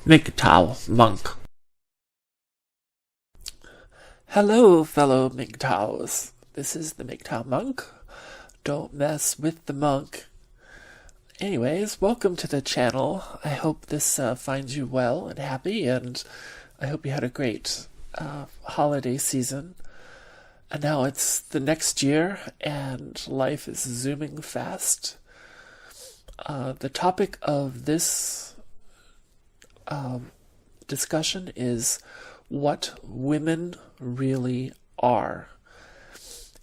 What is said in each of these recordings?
MGTOW monk. Hello, fellow MGTOWs. This is the MGTOW monk. Don't mess with the monk. Anyways, welcome to the channel. I hope this finds you well and happy, and I hope you had a great holiday season. And now it's the next year, and life is zooming fast. The topic of this discussion is what women really are.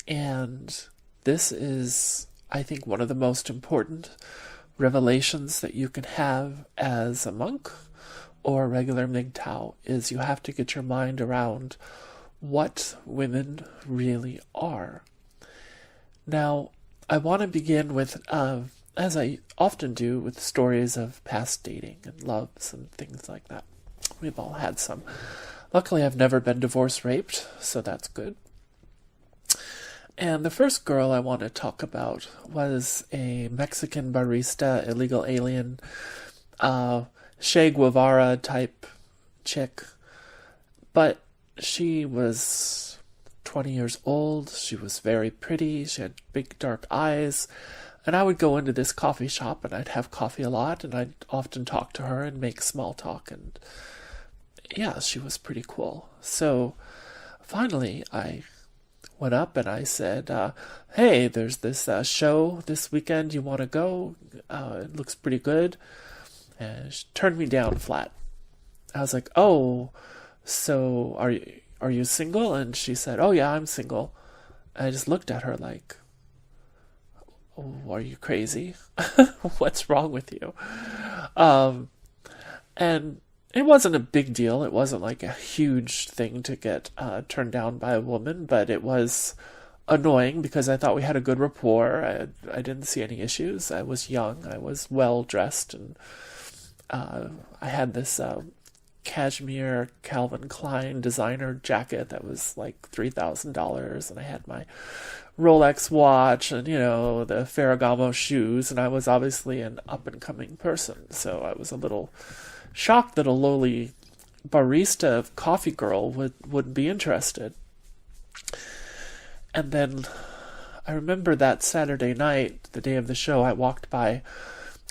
And this is, I think, one of the most important revelations that you can have as a monk or a regular MGTOW is you have to get your mind around what women really are. Now, I want to begin with, as I often do, with stories of past dating and loves and things like that. We've all had some. Luckily, I've never been divorce raped, so that's good. And the first girl I want to talk about was a Mexican barista, illegal alien, Che Guevara type chick. But she was 20 years old, she was very pretty, she had big dark eyes, and I would go into this coffee shop and I'd have coffee a lot, and I'd often talk to her and make small talk, and yeah, she was pretty cool. So finally I went up and I said, hey, there's this show this weekend, you want to go? It looks pretty good. And she turned me down flat. I was like, oh, so are you single? And she said, oh yeah, I'm single. And I just looked at her like, oh, are you crazy? What's wrong with you? And it wasn't a big deal. It wasn't like a huge thing to get turned down by a woman, but it was annoying because I thought we had a good rapport. I didn't see any issues. I was young. I was well dressed, and I had this cashmere Calvin Klein designer jacket that was like $3,000, and I had my Rolex watch and, the Ferragamo shoes, and I was obviously an up-and-coming person, so I was a little shocked that a lowly barista coffee girl would be interested. And then I remember that Saturday night, the day of the show, I walked by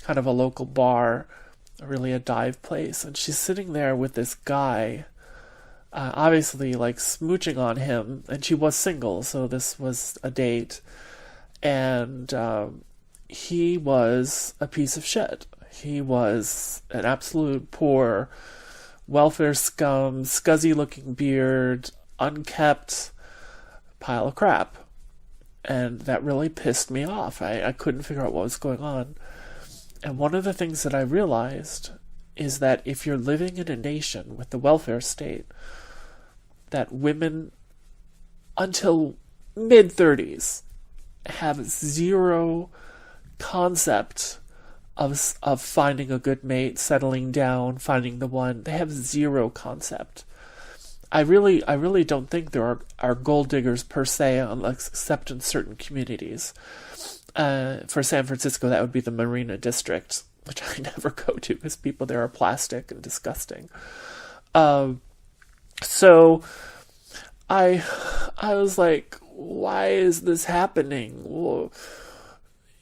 kind of a local bar, really a dive place, and she's sitting there with this guy, obviously like smooching on him, and she was single, so this was a date, and he was a piece of shit. He was an absolute poor welfare scum, scuzzy looking beard, unkept pile of crap, and that really pissed me off. I couldn't figure out what was going on. And one of the things that I realized is that if you're living in a nation with the welfare state, that women until mid-30s have zero concept of finding a good mate, settling down, finding the one. They have zero concept. I really don't think there are gold diggers per se, except in certain communities. For San Francisco, that would be the Marina District, which I never go to because people there are plastic and disgusting. So I was like, why is this happening? Well,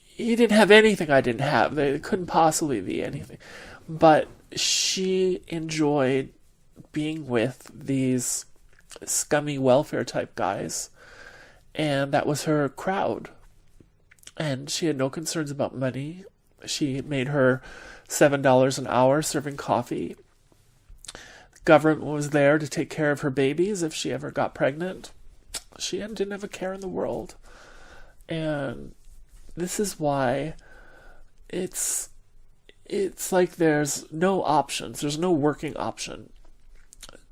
he didn't have anything I didn't have. It couldn't possibly be anything. But she enjoyed being with these scummy welfare type guys, and that was her crowd. And she had no concerns about money. She made her $7 an hour serving coffee. The government was there to take care of her babies if she ever got pregnant. She didn't have a care in the world. And this is why it's like there's no options. There's no working option.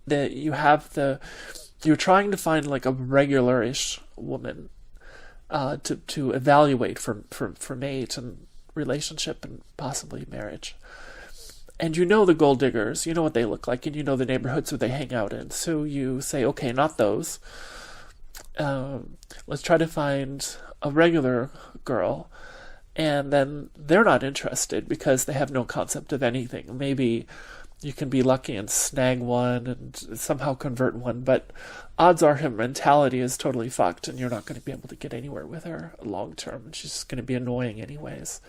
That you're trying to find like a regular-ish woman to evaluate for mate and relationship and possibly marriage. And the gold diggers, you know what they look like, and you know the neighborhoods where they hang out in. So you say, okay, not those. Let's try to find a regular girl. And then they're not interested because they have no concept of anything. Maybe you can be lucky and snag one and somehow convert one, but odds are her mentality is totally fucked and you're not going to be able to get anywhere with her long term. She's just going to be annoying anyways.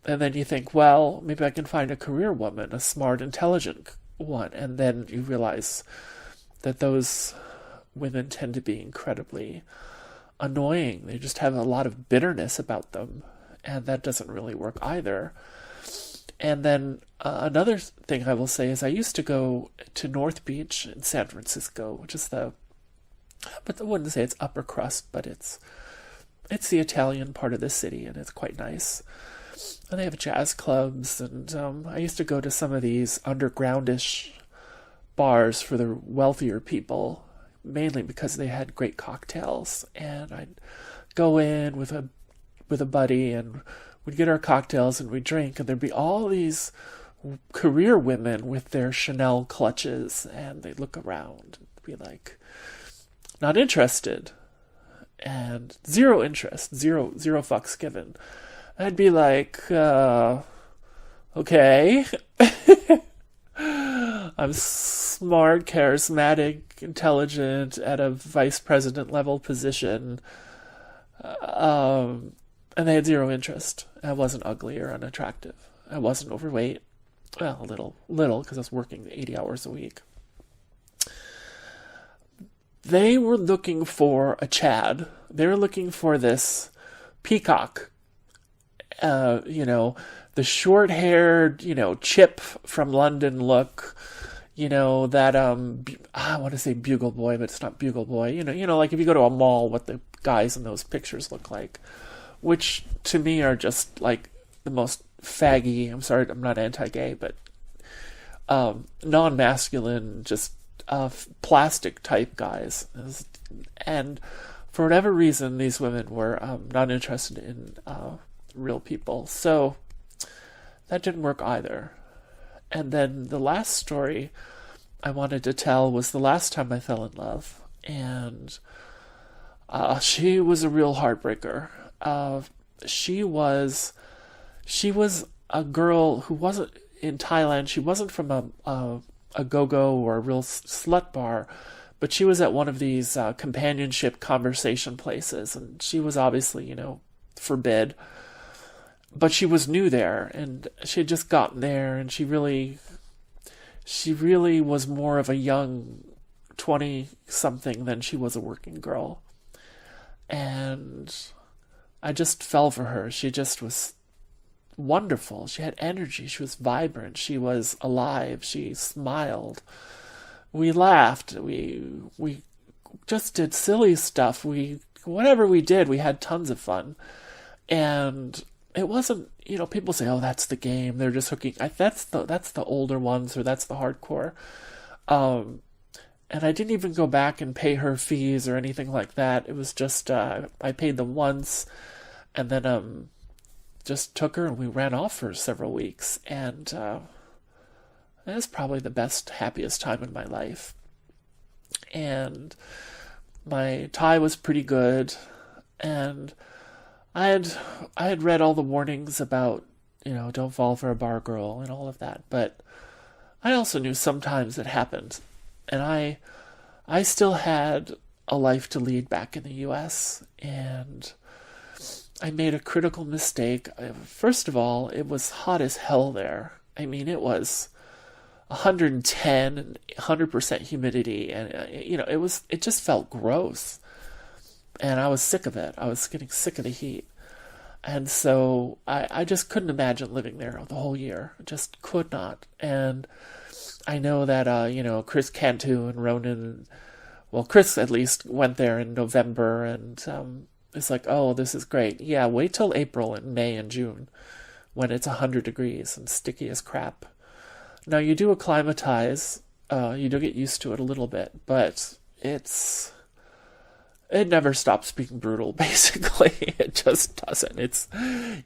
And then you think, well, maybe I can find a career woman, a smart, intelligent one. And then you realize that those women tend to be incredibly annoying. They just have a lot of bitterness about them. And that doesn't really work either. And then another thing I will say is I used to go to North Beach in San Francisco, which is but I wouldn't say it's upper crust, but it's the Italian part of the city, and it's quite nice. And they have jazz clubs, and I used to go to some of these undergroundish bars for the wealthier people, mainly because they had great cocktails. And I'd go in with a buddy, and we'd get our cocktails and we'd drink, and there'd be all these career women with their Chanel clutches, and they'd look around and be like, not interested, and zero interest, zero fucks given. I'd be like, okay. I'm smart, charismatic, intelligent, at a vice president level position. And they had zero interest. I wasn't ugly or unattractive. I wasn't overweight. Well, a little, because I was working 80 hours a week. They were looking for a Chad. They were looking for this peacock. The short-haired, Chip from London look. That, I want to say Bugle Boy, but it's not Bugle Boy. Like if you go to a mall, what the guys in those pictures look like. Which, to me, are just, like, the most faggy, I'm sorry, I'm not anti-gay, but non-masculine, just plastic-type guys. And for whatever reason, these women were not interested in real people. So that didn't work either. And then the last story I wanted to tell was the last time I fell in love. And she was a real heartbreaker. She was a girl who wasn't in Thailand. She wasn't from a go-go or a real slut bar, but she was at one of these companionship conversation places, and she was obviously, forbid. But she was new there, and she had just gotten there, and she really was more of a young 20-something than she was a working girl. And I just fell for her. She just was wonderful. She had energy. She was vibrant. She was alive. She smiled. We laughed. We just did silly stuff. Whatever we did, we had tons of fun. And it wasn't, people say, oh, that's the game. They're just hooking. That's the older ones, or that's the hardcore. And I didn't even go back and pay her fees or anything like that. It was just, I paid them once, and then just took her, and we ran off for several weeks. And it was probably the best, happiest time in my life. And my Thai was pretty good, and I had read all the warnings about, don't fall for a bar girl and all of that. But I also knew sometimes it happened. And I still had a life to lead back in the U.S., and I made a critical mistake. First of all, it was hot as hell there. I mean, it was 110 and 100% humidity, and it just felt gross. And I was sick of it. I was getting sick of the heat. And so I just couldn't imagine living there the whole year. I just could not. And I know that, Chris Cantu and Ronan, well, Chris at least went there in November, and it's like, oh, this is great. Yeah, wait till April and May and June when it's 100 degrees and sticky as crap. Now, you do acclimatize, you do get used to it a little bit, but it never stops being brutal, basically. It just doesn't.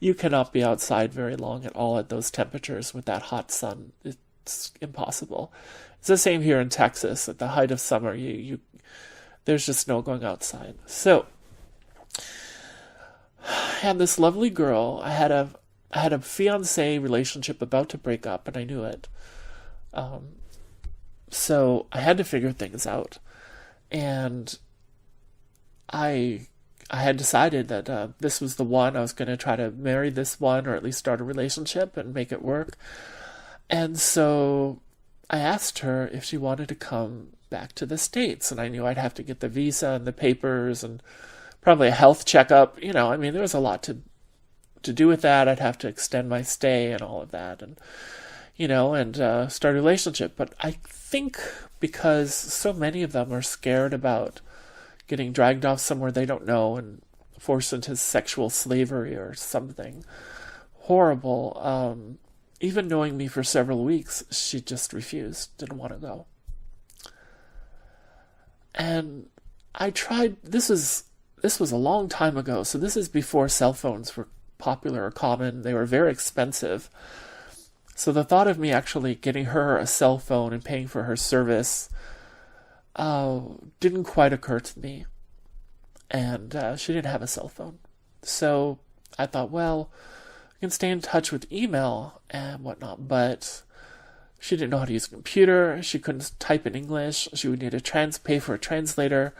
You cannot be outside very long at all at those temperatures with that hot sun. It's impossible. It's the same here in Texas. At the height of summer, there's just no going outside. So, I had this lovely girl. I had a fiancé relationship about to break up, and I knew it. So I had to figure things out. And I had decided that this was the one. I was going to try to marry this one, or at least start a relationship and make it work. And so I asked her if she wanted to come back to the States. And I knew I'd have to get the visa and the papers and probably a health checkup. I mean, there was a lot to do with that. I'd have to extend my stay and all of that. And start a relationship. But I think because so many of them are scared about getting dragged off somewhere they don't know and forced into sexual slavery or something horrible, even knowing me for several weeks, she just refused, didn't want to go. And I tried, this was a long time ago, so this is before cell phones were popular or common. They were very expensive. So the thought of me actually getting her a cell phone and paying for her service didn't quite occur to me. And she didn't have a cell phone. So I thought, well, I can stay in touch with email and whatnot, but she didn't know how to use a computer. She couldn't type in English. She would need to pay for a translator.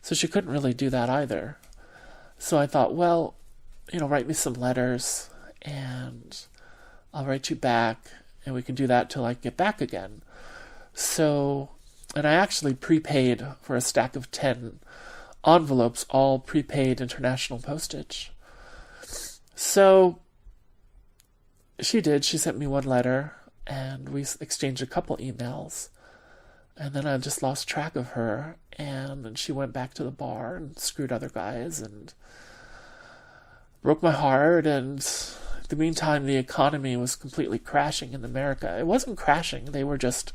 So she couldn't really do that either. So I thought, well, write me some letters and I'll write you back, and we can do that till I get back again. So, and I actually prepaid for a stack of 10 envelopes, all prepaid international postage. So, she did. She sent me one letter, and we exchanged a couple emails. And then I just lost track of her, and then she went back to the bar and screwed other guys, and broke my heart, and in the meantime, the economy was completely crashing in America. It wasn't crashing. They were just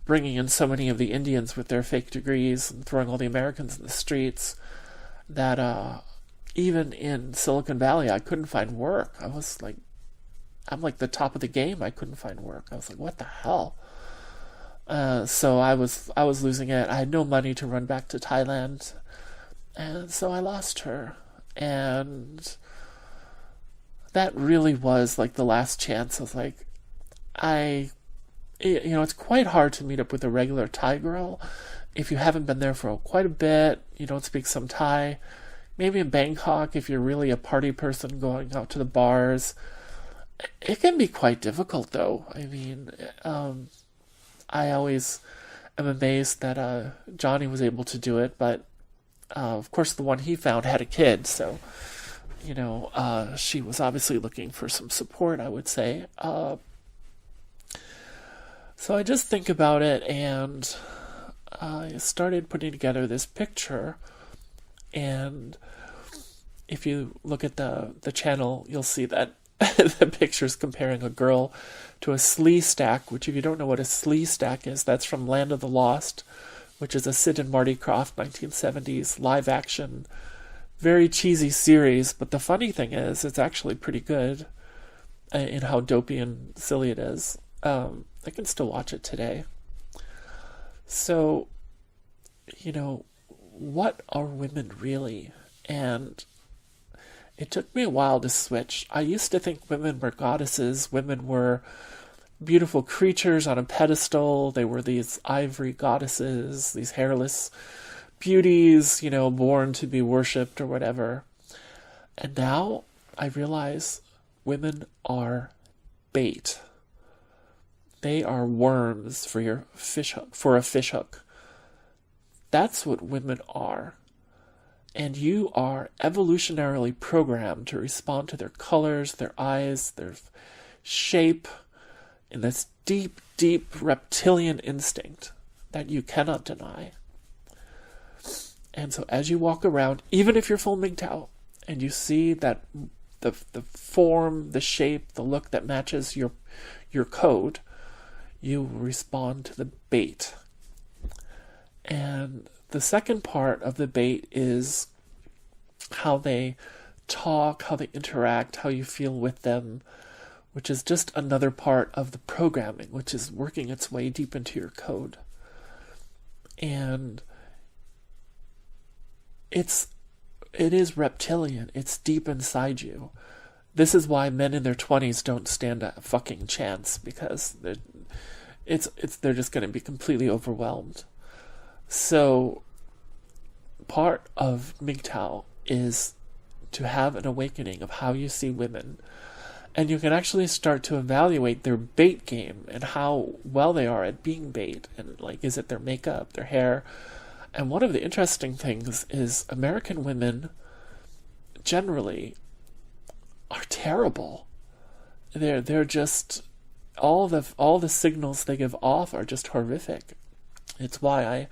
bringing in so many of the Indians with their fake degrees and throwing all the Americans in the streets that even in Silicon Valley, I couldn't find work. I'm like the top of the game. I couldn't find work. I was like, what the hell? So I was losing it. I had no money to run back to Thailand. And so I lost her. And that really was like the last chance. I was like, it's quite hard to meet up with a regular Thai girl if you haven't been there for quite a bit, you don't speak some Thai. Maybe in Bangkok, if you're really a party person going out to the bars. It can be quite difficult, though. I mean, I always am amazed that Johnny was able to do it, but of course the one he found had a kid, so she was obviously looking for some support, I would say. So I just think about it, and I started putting together this picture. And if you look at the channel, you'll see that the picture's comparing a girl to a Sleestak, which if you don't know what a Sleestak is, that's from Land of the Lost, which is a Sid and Marty Krofft 1970s live action, very cheesy series. But the funny thing is, it's actually pretty good in how dopey and silly it is. I can still watch it today. So, what are women really? And it took me a while to switch. I used to think women were goddesses. Women were beautiful creatures on a pedestal. They were these ivory goddesses, these hairless beauties, born to be worshipped or whatever. And now I realize women are bait. They are worms for your fish hook, for a fish hook. That's what women are. And you are evolutionarily programmed to respond to their colors, their eyes, their shape, in this deep, deep reptilian instinct that you cannot deny. And so as you walk around, even if you're full MGTOW, and you see that the form, the shape, the look that matches your code, you respond to the bait. And the second part of the bait is how they talk, how they interact, how you feel with them, which is just another part of the programming, which is working its way deep into your code. And it is reptilian. It's deep inside you. This is why men in their 20s don't stand a fucking chance, because they're just going to be completely overwhelmed. So part of MGTOW is to have an awakening of how you see women, and you can actually start to evaluate their bait game and how well they are at being bait, and like, is it their makeup, their hair? And one of the interesting things is American women generally are terrible. They're just, all the signals they give off are just horrific. It's why I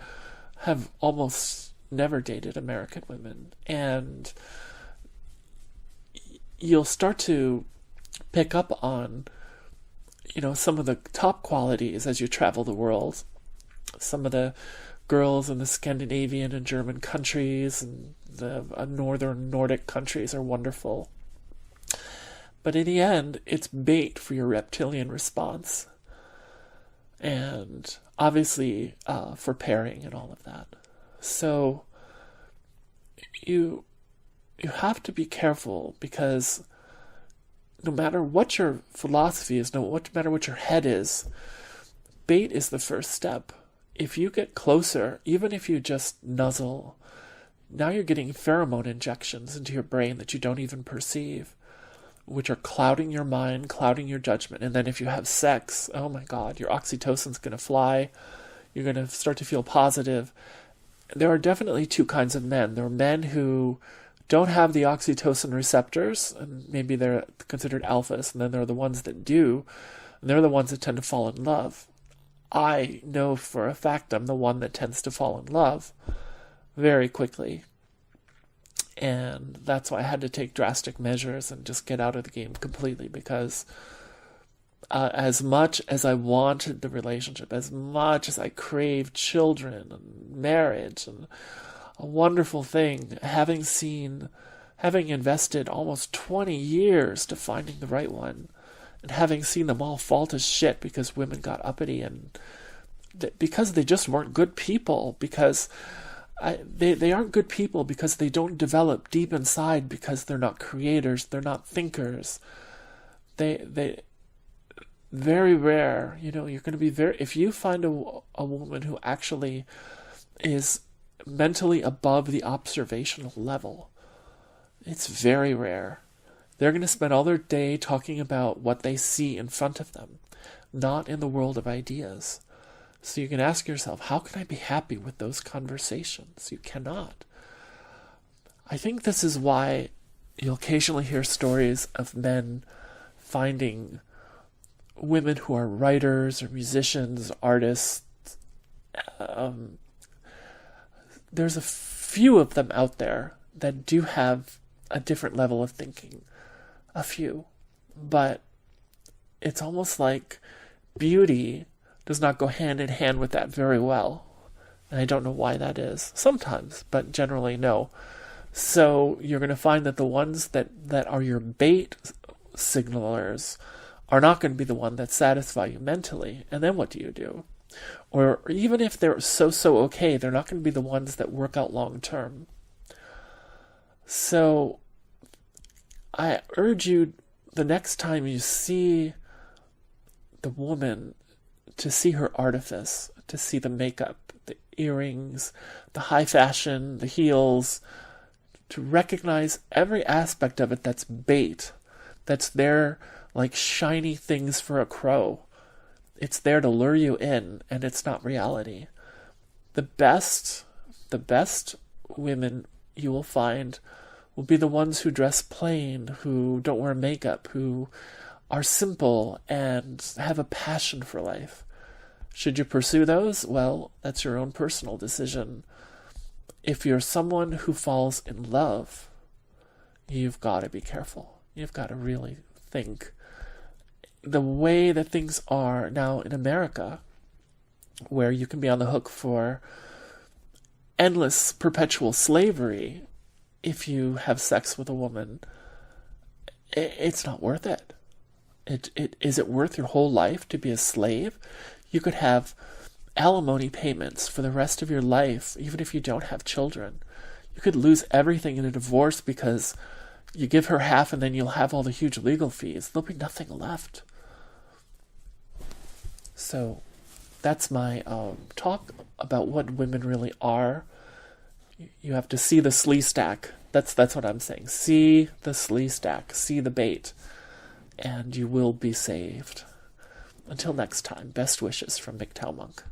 have almost never dated American women. And you'll start to pick up on, some of the top qualities as you travel the world. Some of the girls in the Scandinavian and German countries and the northern Nordic countries are wonderful. But in the end, it's bait for your reptilian response. And obviously for pairing and all of that. So you have to be careful, because no matter what your philosophy is, no matter what your head is, bait is the first step. If you get closer, even if you just nuzzle, now you're getting pheromone injections into your brain that you don't even perceive, which are clouding your mind, clouding your judgment. And then if you have sex, oh my God, your oxytocin's going to fly. You're going to start to feel positive. There are definitely two kinds of men. There are men who don't have the oxytocin receptors, and maybe they're considered alphas, and then there are the ones that do, and they're the ones that tend to fall in love. I know for a fact I'm the one that tends to fall in love very quickly. And that's why I had to take drastic measures and just get out of the game completely, because as much as I wanted the relationship, as much as I craved children and marriage and a wonderful thing, having invested almost 20 years to finding the right one, and having seen them all fall to shit because women got uppity and because they just weren't good people, because they aren't good people because they don't develop deep inside, because they're not creators, they're not thinkers. They very rare, you're going to be if you find a woman who actually is mentally above the observational level, it's very rare. They're going to spend all their day talking about what they see in front of them, not in the world of ideas. So you can ask yourself, how can I be happy with those conversations? You cannot. I think this is why you'll occasionally hear stories of men finding women who are writers or musicians, artists. There's a few of them out there that do have a different level of thinking. A few. But it's almost like beauty does not go hand in hand with that very well. And I don't know why that is. Sometimes, but generally no. So you're going to find that the ones that are your bait signalers are not going to be the one that satisfy you mentally. And then what do you do? Or even if they're so okay, they're not going to be the ones that work out long term. So I urge you, the next time you see the woman, to see her artifice, to see the makeup, the earrings, the high fashion, the heels, to recognize every aspect of it that's bait, that's there like shiny things for a crow. It's there to lure you in, and it's not reality. The best women you will find will be the ones who dress plain, who don't wear makeup, who are simple and have a passion for life. Should you pursue those? Well, that's your own personal decision. If you're someone who falls in love, you've got to be careful. You've got to really think. The way that things are now in America, where you can be on the hook for endless perpetual slavery if you have sex with a woman, it's not worth it. Is it worth your whole life to be a slave? You could have alimony payments for the rest of your life, even if you don't have children. You could lose everything in a divorce because you give her half and then you'll have all the huge legal fees. There'll be nothing left. So that's my talk about what women really are. You have to see the slee stack. That's what I'm saying. See the slee stack. See the bait. And you will be saved. Until next time, best wishes from MGTOW Monk.